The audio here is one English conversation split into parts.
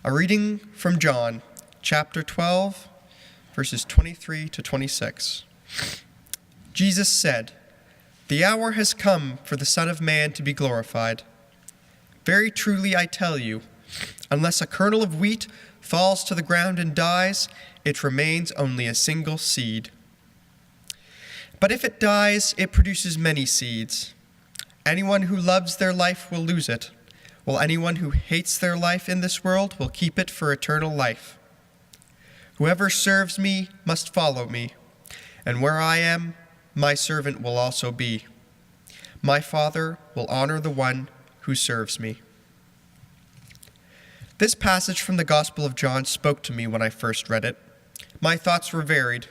A reading from John, chapter 12, verses 23 to 26. Jesus said, "The hour has come for the Son of Man to be glorified. Very truly I tell you, unless a kernel of wheat falls to the ground and dies, it remains only a single seed. But if it dies, it produces many seeds. Anyone who loves their life will lose it, while anyone who hates their life in this world will keep it for eternal life. Whoever serves me must follow me, and where I am, my servant will also be. My Father will honor the one who serves me." This passage from the Gospel of John spoke to me when I first read it. My thoughts were varied.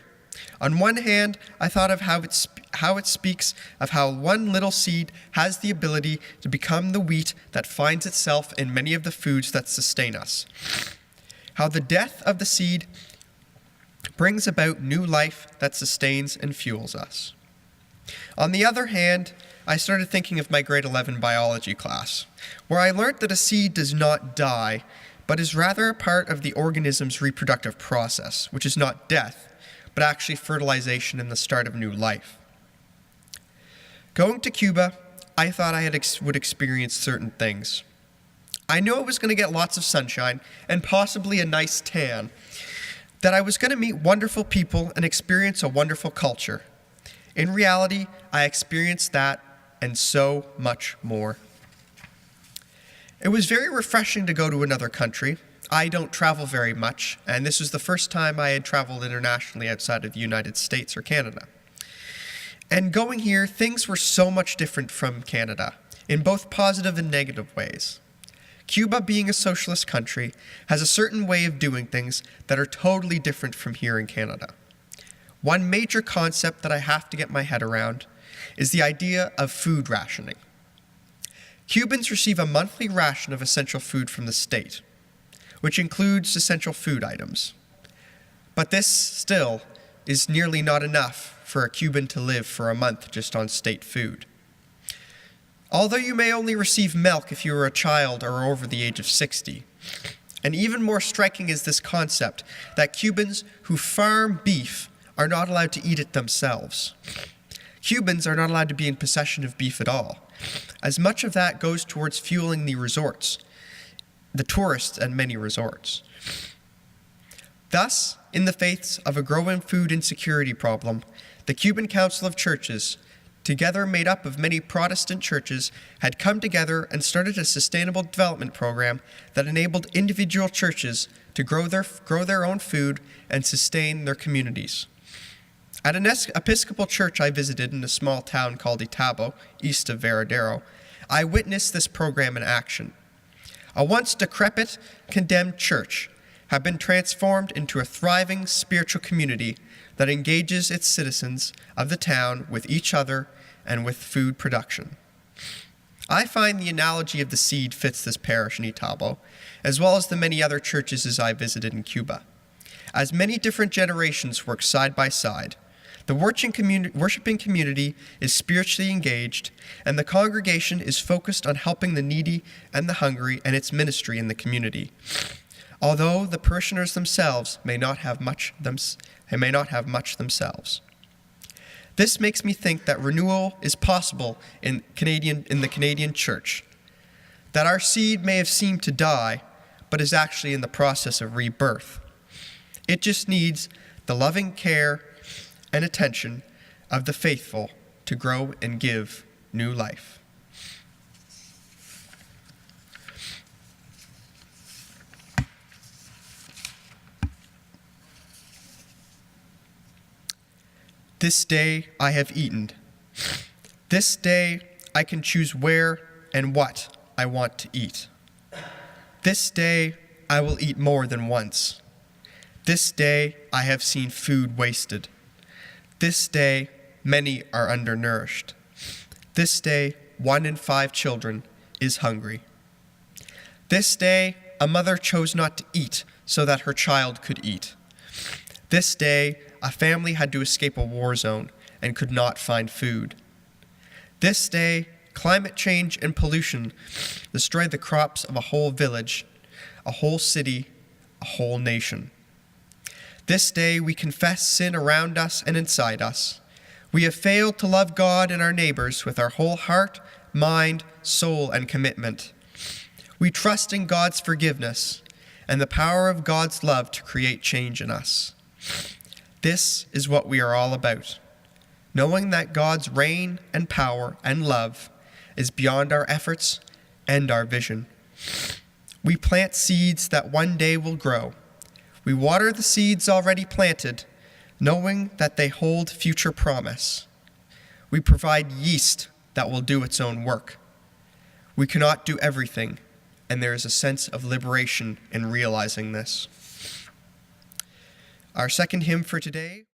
On one hand, I thought of how it speaks of how one little seed has the ability to become the wheat that finds itself in many of the foods that sustain us. How the death of the seed brings about new life that sustains and fuels us. On the other hand, I started thinking of my grade 11 biology class, where I learned that a seed does not die, but is rather a part of the organism's reproductive process, which is not death, but actually fertilization and the start of new life. Going to Cuba, I thought I would experience certain things. I knew I was going to get lots of sunshine and possibly a nice tan, that I was going to meet wonderful people and experience a wonderful culture. In reality, I experienced that and so much more. It was very refreshing to go to another country. I don't travel very much, and this was the first time I had traveled internationally outside of the United States or Canada. And going here, things were so much different from Canada, in both positive and negative ways. Cuba, being a socialist country, has a certain way of doing things that are totally different from here in Canada. One major concept that I have to get my head around is the idea of food rationing. Cubans receive a monthly ration of essential food from the state, which includes essential food items. But this still is nearly not enough for a Cuban to live for a month just on state food. Although you may only receive milk if you are a child or over the age of 60. And even more striking is this concept that Cubans who farm beef are not allowed to eat it themselves. Cubans are not allowed to be in possession of beef at all, as much of that goes towards fueling the resorts, the tourists at many resorts. Thus, in the face of a growing food insecurity problem, the Cuban Council of Churches, together made up of many Protestant churches, had come together and started a sustainable development program that enabled individual churches to grow their own food and sustain their communities. At an Episcopal church I visited in a small town called Itabo, east of Veradero, I witnessed this program in action. A once decrepit, condemned church had been transformed into a thriving spiritual community that engages its citizens of the town with each other and with food production. I find the analogy of the seed fits this parish in Itabo, as well as the many other churches as I visited in Cuba. As many different generations work side by side, the worshiping community is spiritually engaged, and the congregation is focused on helping the needy and the hungry and its ministry in the community, although the parishioners themselves may not have much themselves. This makes me think that renewal is possible in the Canadian church, that our seed may have seemed to die, but is actually in the process of rebirth. It just needs the loving care and attention of the faithful to grow and give new life. This day I have eaten. This day I can choose where and what I want to eat. This day I will eat more than once. This day I have seen food wasted. This day many are undernourished. This day 1 in 5 children is hungry. This day a mother chose not to eat so that her child could eat. This day a family had to escape a war zone and could not find food. This day, climate change and pollution destroyed the crops of a whole village a whole city, a whole nation. This day we confess sin around us and inside us. We have failed to love God and our neighbors with our whole heart, mind, soul, and commitment. We trust in God's forgiveness and the power of God's love to create change in us. This is what we are all about, knowing that God's reign and power and love is beyond our efforts and our vision. We plant seeds that one day will grow. We water the seeds already planted, knowing that they hold future promise. We provide yeast that will do its own work. We cannot do everything, and there is a sense of liberation in realizing this. Our second hymn for today